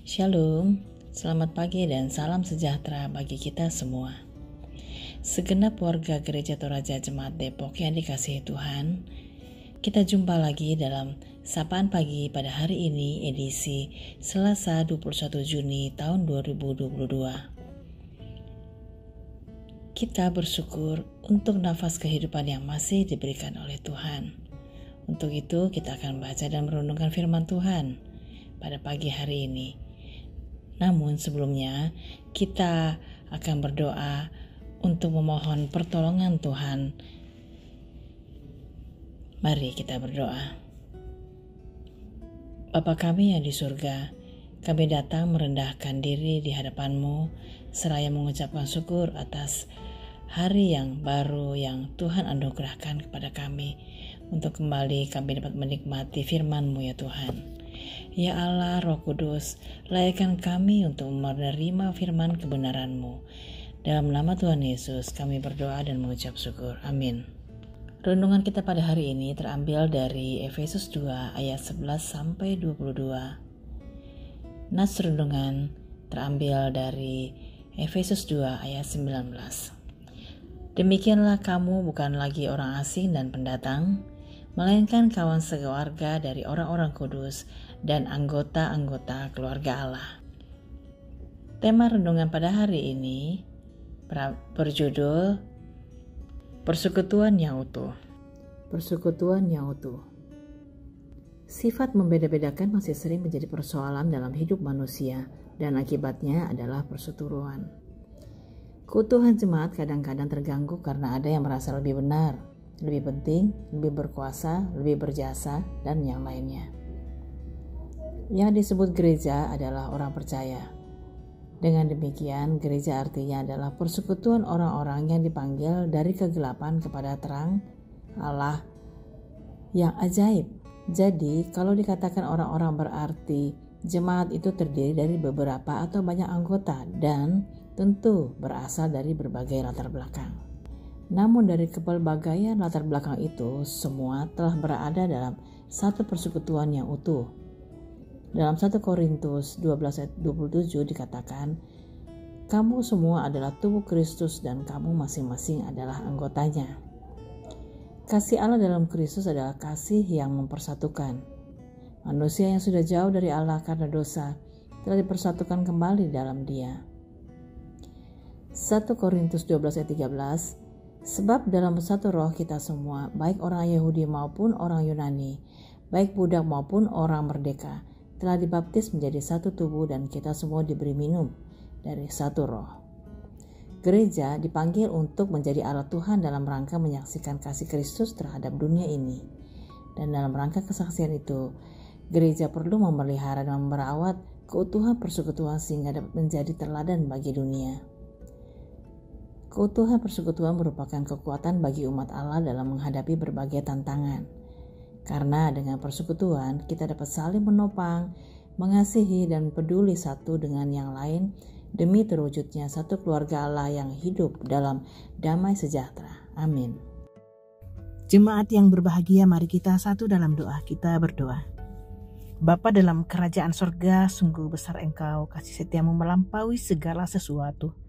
Shalom, selamat pagi dan salam sejahtera bagi kita semua. Segenap warga Gereja Toraja Jemaat Depok yang dikasihi Tuhan, kita jumpa lagi dalam Sapaan Pagi pada hari ini edisi Selasa 21 Juni tahun 2022. Kita bersyukur untuk nafas kehidupan yang masih diberikan oleh Tuhan. Untuk itu kita akan baca dan merenungkan firman Tuhan pada pagi hari ini. Namun sebelumnya kita akan berdoa untuk memohon pertolongan Tuhan. Mari kita berdoa. Bapa kami yang di surga, kami datang merendahkan diri di hadapan-Mu seraya mengucapkan syukur atas hari yang baru yang Tuhan anugerahkan kepada kami untuk kembali kami dapat menikmati firman-Mu ya Tuhan. Ya Allah Roh Kudus, layakkan kami untuk menerima firman kebenaran-Mu. Dalam nama Tuhan Yesus kami berdoa dan mengucap syukur. Amin. Renungan kita pada hari ini terambil dari Efesus 2 ayat 11 sampai 22. Nas renungan terambil dari Efesus 2 ayat 19. Demikianlah kamu bukan lagi orang asing dan pendatang, melainkan kawan sekeluarga dari orang-orang kudus dan anggota-anggota keluarga Allah. Tema renungan pada hari ini berjudul Persekutuan yang utuh. Persekutuan yang utuh. Sifat membeda-bedakan masih sering menjadi persoalan dalam hidup manusia dan akibatnya adalah perseteruan. Keutuhan jemaat kadang-kadang terganggu karena ada yang merasa lebih benar, lebih penting, lebih berkuasa, lebih berjasa, dan yang lainnya. Yang disebut gereja adalah orang percaya. Dengan demikian, gereja artinya adalah persekutuan orang-orang yang dipanggil dari kegelapan kepada terang Allah yang ajaib. Jadi, kalau dikatakan orang-orang berarti jemaat itu terdiri dari beberapa atau banyak anggota dan tentu berasal dari berbagai latar belakang. Namun dari kepelbagaian latar belakang itu, semua telah berada dalam satu persekutuan yang utuh. Dalam 1 Korintus 12 ayat 27 dikatakan, kamu semua adalah tubuh Kristus dan kamu masing-masing adalah anggotanya. Kasih Allah dalam Kristus adalah kasih yang mempersatukan. Manusia yang sudah jauh dari Allah karena dosa telah dipersatukan kembali dalam Dia. 1 Korintus 12 ayat 13, sebab dalam satu roh kita semua, baik orang Yahudi maupun orang Yunani, baik budak maupun orang merdeka, telah dibaptis menjadi satu tubuh dan kita semua diberi minum dari satu roh. Gereja dipanggil untuk menjadi alat Tuhan dalam rangka menyaksikan kasih Kristus terhadap dunia ini. Dan dalam rangka kesaksian itu, gereja perlu memelihara dan merawat keutuhan persekutuan sehingga dapat menjadi teladan bagi dunia. Keutuhan persekutuan merupakan kekuatan bagi umat Allah dalam menghadapi berbagai tantangan. Karena dengan persekutuan kita dapat saling menopang, mengasihi dan peduli satu dengan yang lain demi terwujudnya satu keluarga Allah yang hidup dalam damai sejahtera. Amin. Jemaat yang berbahagia, mari kita satu dalam doa. Kita berdoa. Bapa dalam kerajaan sorga, sungguh besar Engkau, kasih setiamu melampaui segala sesuatu.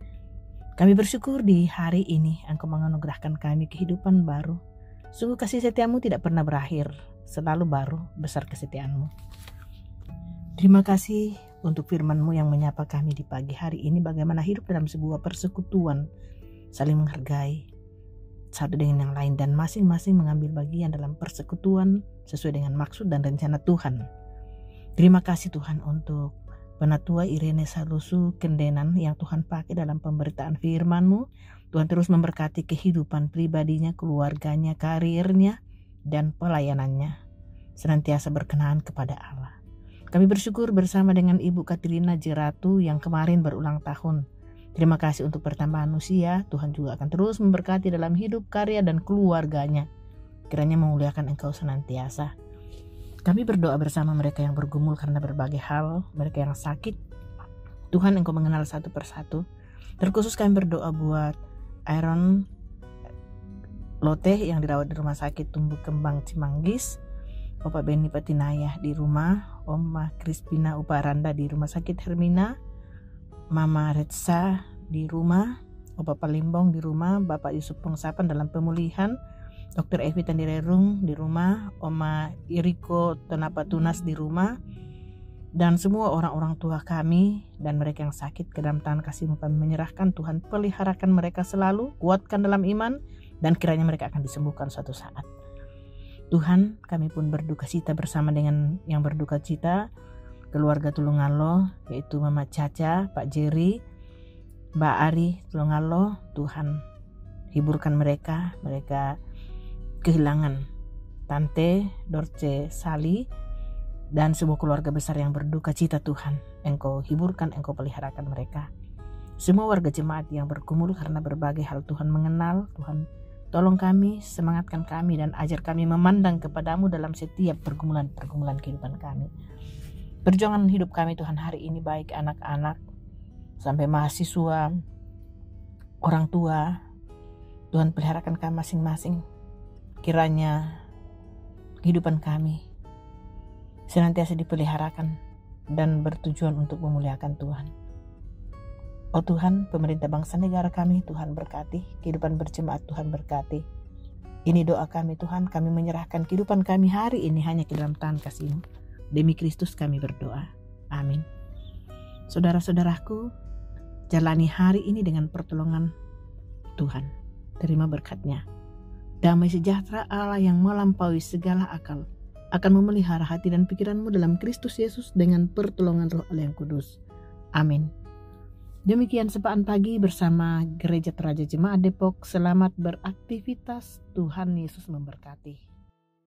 Kami bersyukur di hari ini Engkau menganugerahkan kami kehidupan baru. Sungguh kasih setiamu tidak pernah berakhir, selalu baru, besar kesetiaanmu. Terima kasih untuk firman-Mu yang menyapa kami di pagi hari ini bagaimana hidup dalam sebuah persekutuan, saling menghargai satu dengan yang lain dan masing-masing mengambil bagian dalam persekutuan sesuai dengan maksud dan rencana Tuhan. Terima kasih Tuhan untuk Penatua Irene Salusu Kendenan yang Tuhan pakai dalam pemberitaan firman-Mu. Tuhan terus memberkati kehidupan pribadinya, keluarganya, karirnya, dan pelayanannya. Senantiasa berkenan kepada Allah. Kami bersyukur bersama dengan Ibu Katrina Jeratu yang kemarin berulang tahun. Terima kasih untuk pertambahan usia. Tuhan juga akan terus memberkati dalam hidup, karya, dan keluarganya. Kiranya memuliakan Engkau senantiasa. Kami berdoa bersama mereka yang bergumul karena berbagai hal, mereka yang sakit. Tuhan Engkau mengenal satu persatu. Terkhusus kami berdoa buat Aaron Loteh yang dirawat di rumah sakit Tumbuh Kembang Cimanggis, Bapak Beni Patinayah di rumah, Oma Crispina Uparanda di Rumah Sakit Hermina, Mama Retsa di rumah, Opa Palimbong di rumah, Bapak Yusuf Pengsapan dalam pemulihan, Dr. Evi Tandirerung di rumah, Oma Iriko Tenapatunas di rumah, dan semua orang-orang tua kami dan mereka yang sakit ke dalam tangan kasih-Mu kami menyerahkan. Tuhan, peliharakan mereka selalu, kuatkan dalam iman, dan kiranya mereka akan disembuhkan suatu saat. Tuhan, kami pun berduka cita bersama dengan yang berduka cita, keluarga Tulungalo, yaitu Mama Caca, Pak Jerry, Mbak Ari Tulungalo. Tuhan, hiburkan mereka kehilangan Tante Dorce Sali dan semua keluarga besar yang berduka cita. Tuhan, Engkau hiburkan, Engkau peliharakan mereka. Semua warga jemaat yang bergumul karena berbagai hal Tuhan mengenal, Tuhan tolong kami, semangatkan kami, dan ajar kami memandang kepadamu dalam setiap pergumulan-pergumulan kehidupan kami. Perjuangan hidup kami Tuhan hari ini, baik anak-anak sampai mahasiswa, orang tua, Tuhan peliharakan kami masing-masing. Kiranya kehidupan kami senantiasa dipeliharakan dan bertujuan untuk memuliakan Tuhan. Oh Tuhan, pemerintah bangsa negara kami Tuhan berkati, kehidupan berjemaat Tuhan berkati. Ini doa kami Tuhan, kami menyerahkan kehidupan kami hari ini hanya ke dalam tangan kasih-Mu. Demi Kristus kami berdoa. Amin. Saudara-saudaraku, jalani hari ini dengan pertolongan Tuhan. Terima berkat-Nya. Damai sejahtera Allah yang melampaui segala akal akan memelihara hati dan pikiranmu dalam Kristus Yesus dengan pertolongan Roh Allah yang Kudus. Amin. Demikian sapaan pagi bersama Gereja Teraja Jemaat Depok. Selamat beraktivitas. Tuhan Yesus memberkati.